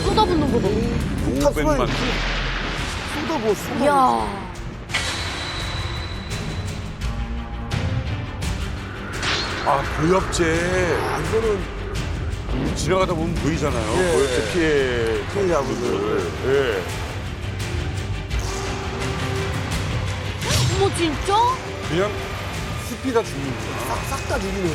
쏟아붓는 거 봐. 500만. 이야. 아, 고엽제. 이거는 지나가다 보면 보이잖아요. 고엽제 피해자분들. 예. 어머, 진짜? 그냥 숲이 다 죽는 거야. 싹 다 죽이는.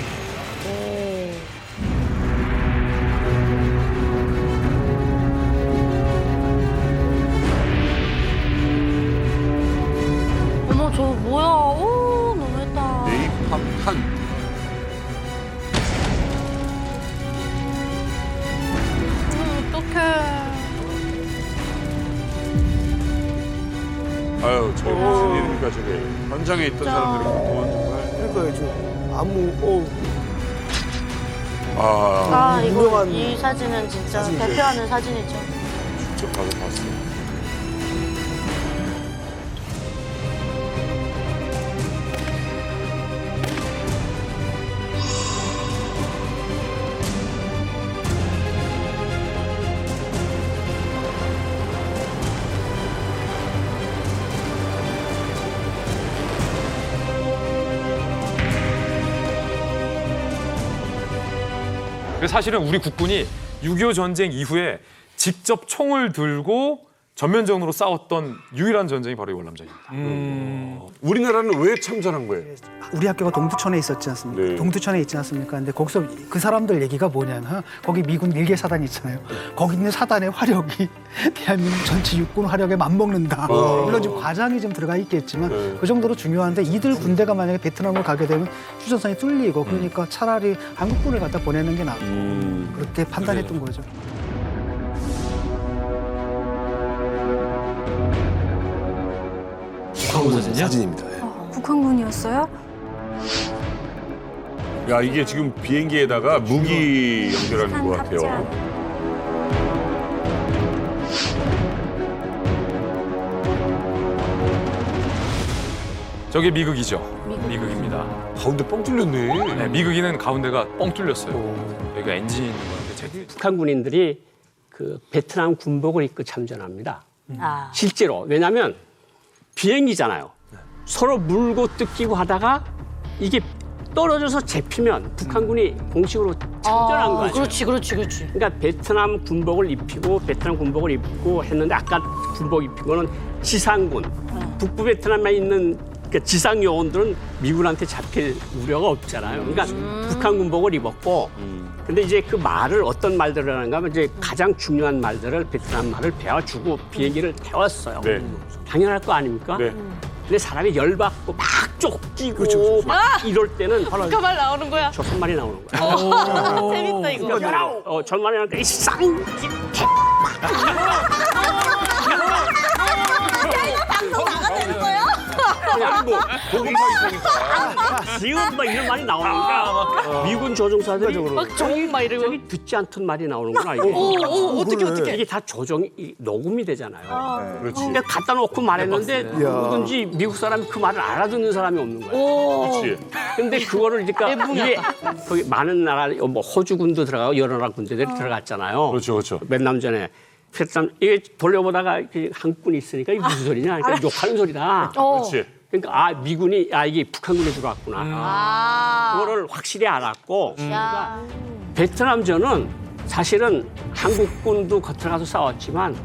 어머, 저 뭐야. 오, 너무했다. 네이팜탄. 어떡해. 아유, 저게 무슨 일입니까, 저게. 현장에 있던 사람들이 보면 정말. 그러니까요, 저 아, 이거 유명한 이 사진은 진짜 사진이죠. 대표하는 사진이죠. 직접 가서 봤어요. 사실은 우리 국군이 6.25 전쟁 이후에 직접 총을 들고 전면전으로 싸웠던 유일한 전쟁이 바로 이 월남전입니다. 우리나라는 왜 참전한 거예요? 우리 학교가 동두천에 있었지 않습니까? 네. 동두천에 있지 않습니까? 근데 거기서 그 사람들 얘기가 뭐냐면 거기 미군 밀개 사단이 있잖아요. 거기 있는 사단의 화력이 대한민국 전체 육군 화력에 맞먹는다. 물론 지금 과장이 좀 들어가 있겠지만 그 정도로 중요한데 이들 군대가 만약에 베트남을 가게 되면 휴전선이 뚫리고 그러니까 차라리 한국군을 갖다 보내는 게 낫고 그렇게 판단했던 거죠. 사진입니다. 북한군이었어요? 야, 이게 지금 비행기에다가 무기 연결하는 것 같아요. 저게 미극이죠. 미극입니다. 가운데 뻥 뚫렸네. 네, 미극이는 가운데가 뻥 뚫렸어요. 여기가 엔진이 있는 건데 제가 북한 군인들이 그 베트남 군복을 입고 참전합니다. 아. 실제로. 왜냐하면 비행기잖아요. 서로 물고 뜯기고 하다가 이게 떨어져서 잡히면 북한군이 공식으로 참전한 거죠. 그렇지. 그러니까 베트남 군복을 입히고 베트남 군복을 입고 했는데 아까 군복 입힌 거는 지상군. 북부 베트남에 있는 그 지상 요원들은 미군한테 잡힐 우려가 없잖아요. 그러니까 북한 군복을 입었고 근데 이제 그 말을 어떤 말들을 하는가 하면 이제 가장 중요한 말들을 베트남 말을 배워주고 비행기를 태웠어요. 네. 당연할 거 아닙니까? 네. 근데 사람이 열받고 막 쫓기고 막 이럴 때는 북한말 나오는 거야. 저 한 마리 나오는 거야. 재밌다, 이거. 저 말이 나니까 이 쌍! 그냥 뭐 거기 서 있으니까. 지금 막 이런 말이 나오니까 미군 조종사들이 막 종 막 이러고. 저기 듣지 않던 말이 나오는구나 이게. 어떻게. 이게 다 조정이 녹음이 되잖아요. 그렇지. 그러니까 갖다 놓고 말했는데 누구든지 미국 사람이 그 말을 알아듣는 사람이 없는 거예요. 그렇지. 근데 그거를 그러니까 이게 거기 많은 나라 뭐 호주군도 들어가고 여러 나라 군대들이 들어갔잖아요. 그렇죠. 몇 년 전에 베트남 이게 돌려보다가 한국군이 있으니까 이게 무슨 소리냐? 그러니까 욕하는 소리다. 그렇지. 그러니까 미군이 이게 북한군이 들어왔구나. 그거를 확실히 알았고 야. 베트남전은 사실은 한국군도 들어가서 싸웠지만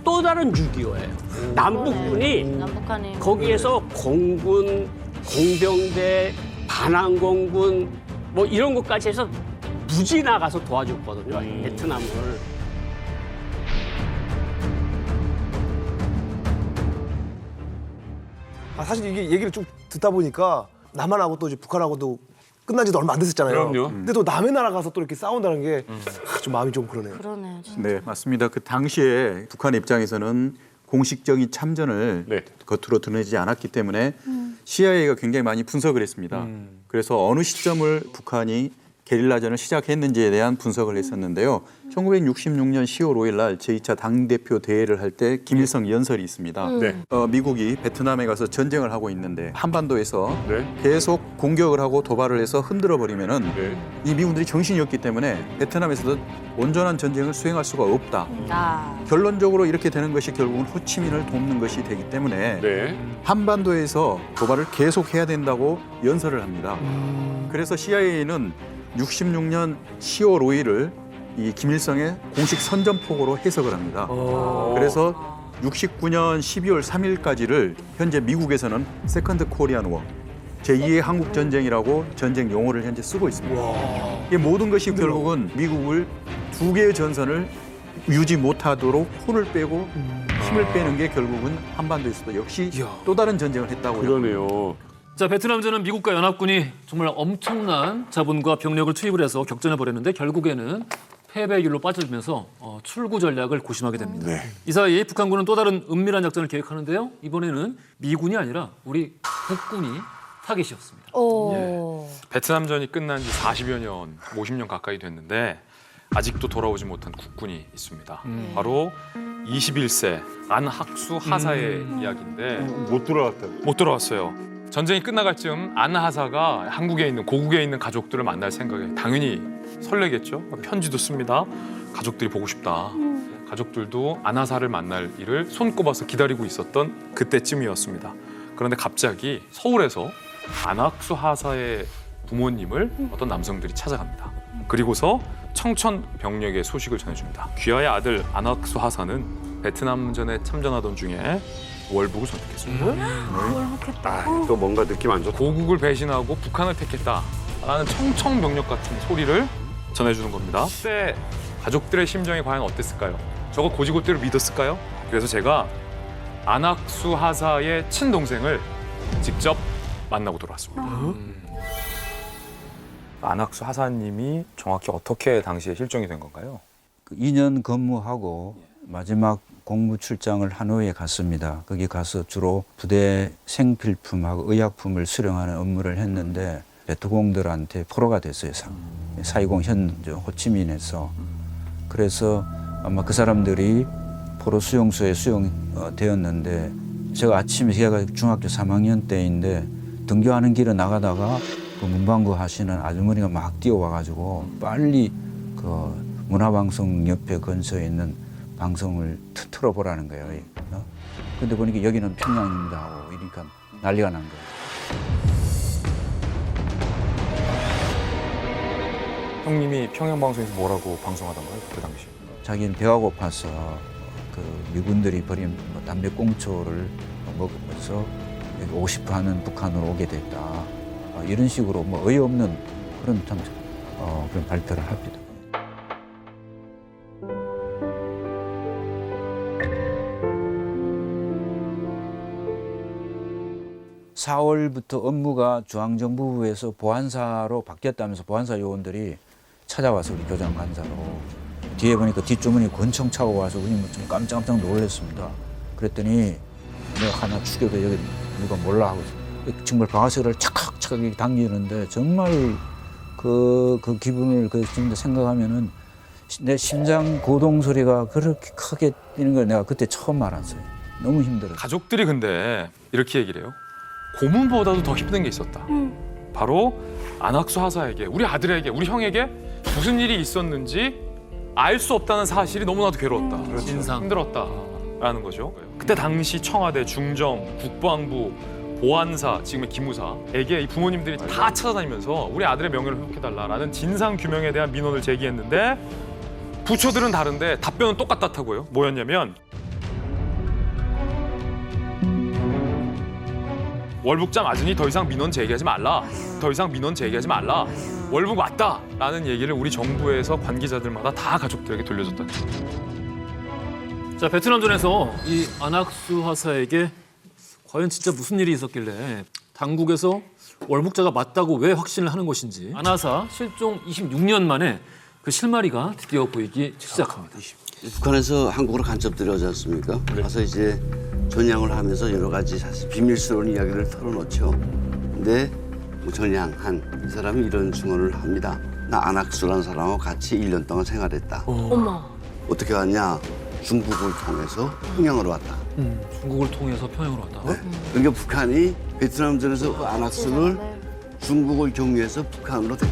또 다른 6.25예요. 남북군이 남북한이. 거기에서 공군, 공병대, 반항공군 뭐 이런 것까지 해서 무지 나가서 도와줬거든요. 베트남을. 사실 이게 얘기를 쭉 듣다 보니까 남한하고 또 이제 북한하고도 끝난 지도 얼마 안 됐었잖아요. 그럼요. 근데 또 남의 나라 가서 또 이렇게 싸운다는 게 좀 마음이 좀 그러네요. 그러네, 진짜. 네, 맞습니다. 그 당시에 북한 입장에서는 공식적인 참전을 네. 겉으로 드러내지 않았기 때문에 CIA가 굉장히 많이 분석을 했습니다. 그래서 어느 시점을 북한이 게릴라전을 시작했는지에 대한 분석을 했었는데요. 1966년 10월 5일 날 제2차 당대표 대회를 할 때 김일성 연설이 있습니다. 네. 미국이 베트남에 가서 전쟁을 하고 있는데 한반도에서 네. 계속 공격을 하고 도발을 해서 흔들어 버리면은 네. 이 미군들이 정신이 없기 때문에 베트남에서도 온전한 전쟁을 수행할 수가 없다. 결론적으로 이렇게 되는 것이 결국은 호치민을 돕는 것이 되기 때문에 네. 한반도에서 도발을 계속해야 된다고 연설을 합니다. 그래서 CIA는 66년 10월 5일을 이 김일성의 공식 선전포고로 해석을 합니다. 그래서 69년 12월 3일까지를 현재 미국에서는 세컨드 코리안 워, 제2의 한국 전쟁이라고 전쟁 용어를 현재 쓰고 있습니다. 이 모든 것이 결국은 미국을 두 개의 전선을 유지 못하도록 혼을 빼고 힘을 빼는 게 결국은 한반도에서도 역시 또 다른 전쟁을 했다고 그러네요. 자, 베트남전은 미국과 연합군이 정말 엄청난 자본과 병력을 투입을 해서 격전을 벌였는데 결국에는 패배의 길로 빠져들면서 출구 전략을 고심하게 됩니다. 네. 이 사이 북한군은 또 다른 은밀한 작전을 계획하는데요. 이번에는 미군이 아니라 우리 국군이 타겟이었습니다. 베트남전이 끝난 지 40여 년, 50년 가까이 됐는데 아직도 돌아오지 못한 국군이 있습니다. 바로 21세 안학수 하사의 이야기인데 못 들어왔다. 못 돌아왔어요. 전쟁이 끝나갈 즈음 안하사가 한국에 있는 고국에 있는 가족들을 만날 생각에 당연히 설레겠죠. 편지도 씁니다. 가족들이 보고 싶다. 가족들도 안하사를 만날 일을 손꼽아서 기다리고 있었던 그때쯤이었습니다. 그런데 갑자기 서울에서 안학수 하사의 부모님을 어떤 남성들이 찾아갑니다. 그리고서 청천벽력의 소식을 전해줍니다. 귀하의 아들 안학수 하사는 베트남전에 참전하던 중에 월북을 선택했습니다. 또 뭔가 느낌 안 좋다. 고국을 배신하고 북한을 택했다라는 청천벽력 같은 소리를 전해주는 겁니다. 그때 가족들의 심정이 과연 어땠을까요? 저거 고지고대로 믿었을까요? 그래서 제가 안학수 하사의 친동생을 직접 만나고 돌아왔습니다. 안학수 하사님이 정확히 어떻게 당시에 실종이 된 건가요? 2년 근무하고 마지막 공무 출장을 하노이에 갔습니다. 거기 가서 주로 부대 생필품하고 의약품을 수령하는 업무를 했는데 베트공들한테 포로가 됐어요. 사이공 현 호치민에서. 그래서 아마 그 사람들이 포로 수용소에 수용되었는데 제가 아침에 제가 중학교 3학년 때인데 등교하는 길에 나가다가 그 문방구 하시는 아주머니가 막 뛰어와가지고 빨리 그 문화방송 옆에 근처에 있는 방송을 틀어보라는 거예요. 근데 보니까 여기는 평양입니다 하고 이러니까 난리가 난 거예요. 형님이 평양방송에서 뭐라고 방송하던가요? 그때 당시. 자기는 배가 고파서 그 미군들이 버린 담배 꽁초를 먹으면서 여기 오고 싶어 하는 북한으로 오게 됐다. 이런 식으로 뭐 어이없는 그런 그런 발표를 합니다. (4월부터) 업무가 중앙정보부에서 보안사로 바뀌었다면서 보안사 요원들이 찾아와서 우리 교장 간사로 뒤에 보니까 뒷주머니 권총 차고 와서 우리 좀 깜짝깜짝 놀랐습니다. 그랬더니 내가 하나 죽여도 여기 누가 몰라 하고 정말 방아쇠를 착착착 당기는데 정말 그 기분을 지금 생각하면은 내 심장 고동 소리가 그렇게 크게 뛰는 걸 내가 그때 처음 알았어요. 너무 힘들었어요. 가족들이 근데 이렇게 얘기를 해요. 고문보다도 더 힘든 게 있었다. 바로 안학수 하사에게, 우리 아들에게, 우리 형에게 무슨 일이 있었는지 알 수 없다는 사실이 너무나도 괴로웠다. 진상. 힘들었다라는 거죠. 그때 당시 청와대, 중정, 국방부, 보안사, 지금의 기무사에게 이 부모님들이 다 찾아다니면서 우리 아들의 명예를 회복해달라라는 진상 규명에 대한 민원을 제기했는데 부처들은 다른데 답변은 똑같았다고요. 뭐였냐면 월북자 맞으니 더 이상 민원 제기하지 말라. 더 이상 민원 제기하지 말라. 월북 맞다라는 얘기를 우리 정부에서 관계자들마다 다 가족들에게 들려줬다는 거예요. 자, 베트남전에서 이 안학수 하사에게 과연 진짜 무슨 일이 있었길래 당국에서 월북자가 맞다고 왜 확신을 하는 것인지 안하사 실종 26년 만에 그 실마리가 드디어 보이기 시작합니다. 북한에서 한국으로 간첩 들여오지 않습니까? 가서 이제 전향을 하면서 여러 가지 사실 비밀스러운 이야기를 털어놓죠. 근데 전향한 이 사람이 이런 증언을 합니다. 나 안학수라는 사람하고 같이 1년 동안 생활했다. 어머. 어떻게 왔냐? 중국을 통해서 평양으로 왔다. 중국을 통해서 평양으로 왔다. 그러니까 북한이 베트남전에서 그 안학수를 중국을 경유해서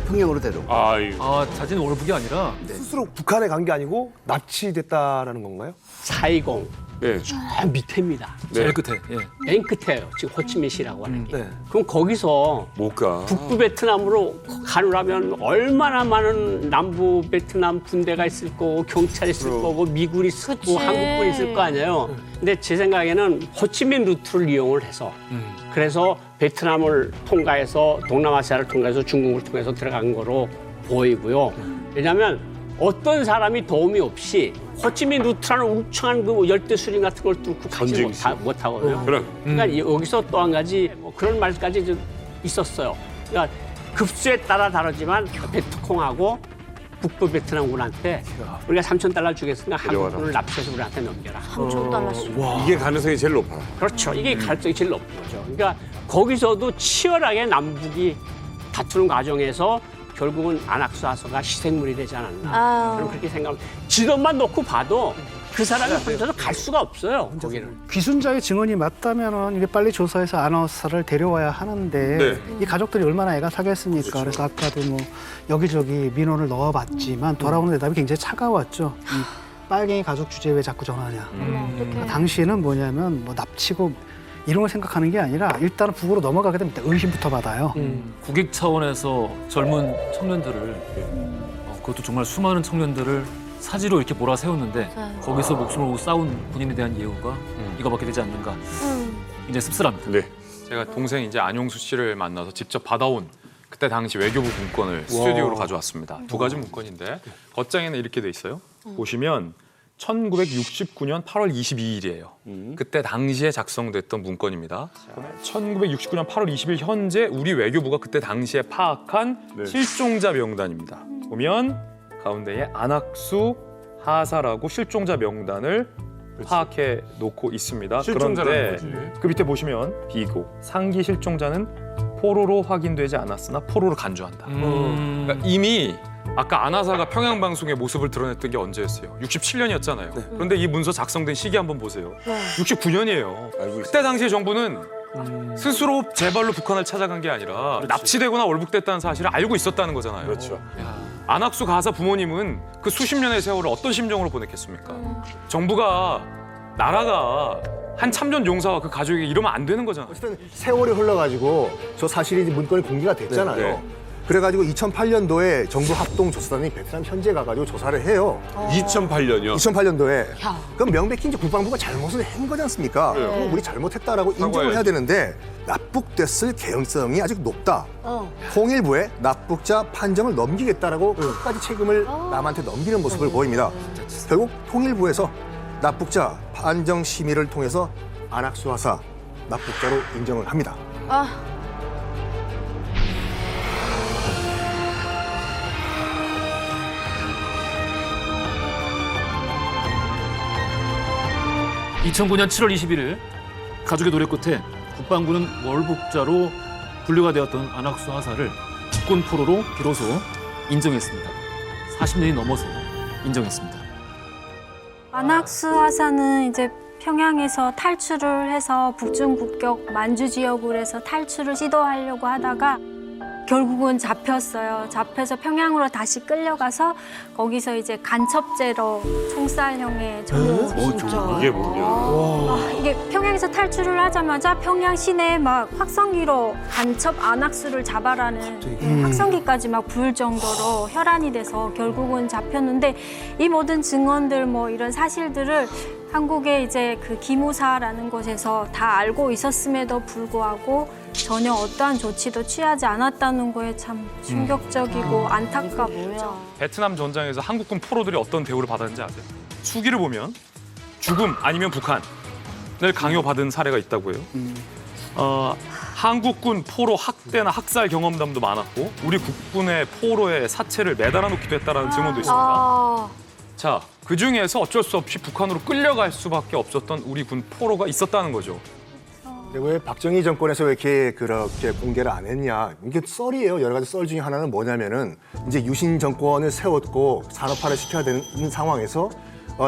평양으로 데려가. 아유. 아, 자진 월북이 아니라 스스로 북한에 간 게 아니고 납치됐다라는 건가요? 사이공 네. 저 밑에입니다. 제일 끝에. 예. 맨 끝에요. 지금 호치민시라고 하는 게. 네. 그럼 거기서 못 가. 북부 베트남으로 가려면 얼마나 많은 남부 베트남 군대가 있을 거고 경찰이 있을 거고 미군이 있을 거고 한국군이 있을 거 아니에요. 근데 제 생각에는 호치민 루트를 이용을 해서 그래서 베트남을 통과해서 동남아시아를 통과해서 중국을 통해서 들어간 거로 보이고요. 왜냐하면 어떤 사람이 도움이 없이 호치민 루트라는 울창한 그 열대수림 같은 걸 뚫고 가지 못하거든요. 그러니까 여기서 또 한 가지 뭐 그런 말까지 좀 있었어요. 그러니까 급수에 따라 다르지만 베트콩하고 북부 베트남군한테 우리가 $3,000 주겠으니까 한국군을 납치해서 우리한테 넘겨라. 3,000달러씩. 이게 가능성이 제일 높아. 그렇죠. 이게 가능성이 제일 높은 거죠. 그러니까 거기서도 치열하게 남북이 다투는 과정에서 결국은 안학수 하서가 희생물이 되지 않았나. 저는 그렇게 생각합니다. 지도만 놓고 봐도 그 사람이 혼자서 갈 수가 없어요. 거기를. 귀순자의 증언이 맞다면은 이게 빨리 조사해서 아나운서를 데려와야 하는데 네. 이 가족들이 얼마나 애가 타겠습니까? 그래서 아까도 뭐 여기저기 민원을 넣어봤지만 돌아오는 대답이 굉장히 차가웠죠. 이 빨갱이 가족 주제에 왜 자꾸 전화냐? 그러니까 당시에는 뭐냐면 뭐 납치고 이런 걸 생각하는 게 아니라 일단은 북으로 넘어가게 되면 일단 의심부터 받아요. 국익 차원에서 젊은 청년들을 그것도 정말 수많은 청년들을 사지로 이렇게 몰아세웠는데 거기서 목숨을 걸고 싸운 군인에 대한 예우가 이거밖에 되지 않는가. 이제 씁쓸합니다. 네. 제가 동생 이제 안용수 씨를 만나서 직접 받아온 그때 당시 외교부 문건을 스튜디오로 가져왔습니다. 두 가지 문건인데 겉장에는 이렇게 돼 있어요. 보시면 1969년 8월 22일이에요. 그때 당시에 작성됐던 문건입니다. 1969년 8월 20일 현재 우리 외교부가 그때 당시에 파악한 실종자 명단입니다. 보면 가운데에 안학수 하사라고 실종자 명단을 파악해 놓고 있습니다. 실종자라는 그런데 그 밑에 보시면 비고 상기 실종자는 포로로 확인되지 않았으나 포로로 간주한다. 그러니까 이미 아까 안하사가 평양 방송의 모습을 드러냈던 게 언제였어요? 67년이었잖아요. 그런데 이 문서 작성된 시기 한번 보세요. 69년이에요. 그때 당시의 정부는 스스로 제발로 북한을 찾아간 게 아니라 납치되거나 월북됐다는 사실을 알고 있었다는 거잖아요. 그렇죠. 안학수 가사 부모님은 그 수십 년의 세월을 어떤 심정으로 보냈겠습니까? 정부가 나라가 한 참전 용사와 그 가족에게 이러면 안 되는 거잖아요. 어쨌든 세월이 흘러가지고 저 사실이 이제 문건이 공개가 됐잖아요. 네. 그래가지고 2008년도에 정부 합동조사단이 베트남 현지에 가가지고 조사를 해요. 2008년이요. 2008년도에. 그럼 명백히 이제 국방부가 잘못을 한 거지 않습니까? 그럼 우리 잘못했다라고 인정을 해야 되는데 납북됐을 개연성이 아직 높다. 통일부에 납북자 판정을 넘기겠다라고 끝까지 책임을 남한테 넘기는 모습을 보입니다. 결국 통일부에서 납북자 판정 심의를 통해서 안학수 하사 납북자로 인정을 합니다. 아. (2009년 7월 21일) 가족의 노력 끝에 국방부는 월북자로 분류가 되었던 안학수 하사를 국군 포로로 비로소 인정했습니다. 40년이 넘어서 인정했습니다. 안학수 하사는 이제 평양에서 탈출을 해서 북중 국경 만주 지역으로 해서 탈출을 시도하려고 하다가 결국은 잡혔어요. 잡혀서 평양으로 다시 끌려가서 거기서 이제 간첩죄로 총살형에 적용됐죠. 이게 뭐냐. 이게 평양에서 탈출을 하자마자 평양 시내에 막 확성기로 간첩 안학수를 잡아라는 확성기까지 막 부을 정도로 혈안이 돼서 결국은 잡혔는데 이 모든 증언들 뭐 이런 사실들을 한국의 이제 그 기무사라는 곳에서 다 알고 있었음에도 불구하고 전혀 어떠한 조치도 취하지 않았다는 거에 참 충격적이고 안타깝죠. 베트남 전장에서 한국군 포로들이 어떤 대우를 받았는지 아세요? 수기를 보면 죽음 아니면 북한을 강요받은 사례가 있다고 해요. 한국군 포로 학대나 학살 경험담도 많았고 우리 국군의 포로의 사체를 매달아 놓기도 했다는 증언도 있습니다. 자, 그중에서 어쩔 수 없이 북한으로 끌려갈 수밖에 없었던 우리 군 포로가 있었다는 거죠. 왜 박정희 정권에서 왜 이렇게 그렇게 공개를 안 했냐? 이게 썰이에요. 여러 가지 썰 중에 하나는 뭐냐면은 이제 유신 정권을 세웠고 산업화를 시켜야 되는 상황에서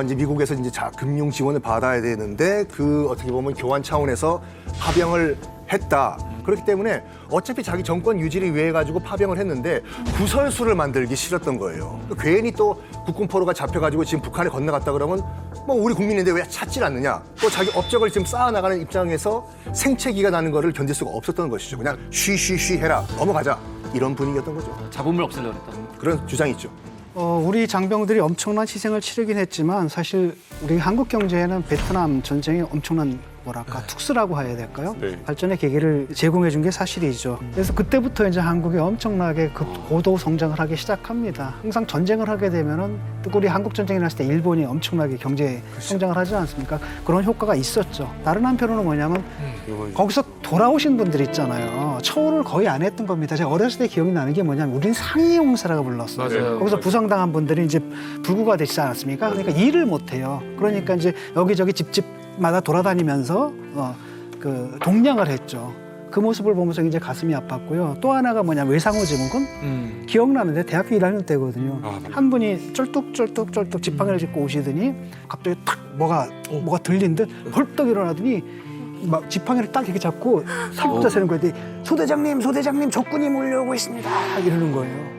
이제 미국에서 이제 금융 지원을 받아야 되는데 그 어떻게 보면 교환 차원에서 파병을 했다. 그렇기 때문에 어차피 자기 정권 유지를 위해 가지고 파병을 했는데 구설수를 만들기 싫었던 거예요. 괜히 또 국군포로가 잡혀가지고 지금 북한에 건너갔다 그러면 뭐 우리 국민인데 왜 찾질 않느냐. 또 자기 업적을 지금 쌓아나가는 입장에서 생채기가 나는 거를 견딜 수가 없었던 것이죠. 그냥 쉬쉬쉬 해라. 넘어가자. 이런 분위기였던 거죠. 잡음을 없애려고 했다. 그런 주장이 있죠. 우리 장병들이 엄청난 희생을 치르긴 했지만 사실 우리 한국 경제에는 베트남 전쟁이 엄청난 뭐랄까 특수라고 해야 될까요? 네. 발전의 계기를 제공해 준 게 사실이죠. 그래서 그때부터 이제 한국이 엄청나게 고도 성장을 하기 시작합니다. 항상 전쟁을 하게 되면은 또 우리 한국 전쟁이 났을 때 일본이 엄청나게 경제 성장을 하지 않습니까? 그런 효과가 있었죠. 다른 한편으로는 뭐냐면 거기서 돌아오신 분들 있잖아요. 처우를 거의 안 했던 겁니다. 제가 어렸을 때 기억이 나는 게 뭐냐면 우리는 상이용사라고 불렀어요. 맞아요. 거기서 부상당한 분들이 이제 불구가 되지 않았습니까? 그러니까 일을 못 해요. 그러니까 이제 여기저기 집집마다 돌아다니면서 그 동냥을 했죠. 그 모습을 보면서 이제 가슴이 아팠고요. 또 하나가 뭐냐면 외상후 증후군 기억나는데 대학교 1학년 때거든요. 한 분이 쩔뚝쩔뚝 지팡이를 짚고 오시더니 갑자기 탁 뭐가 들린 듯 벌떡 일어나더니 막 지팡이를 딱 이렇게 잡고 살부터 세는 거예요. 소대장님 적군이 몰려오고 있습니다. 이러는 거예요.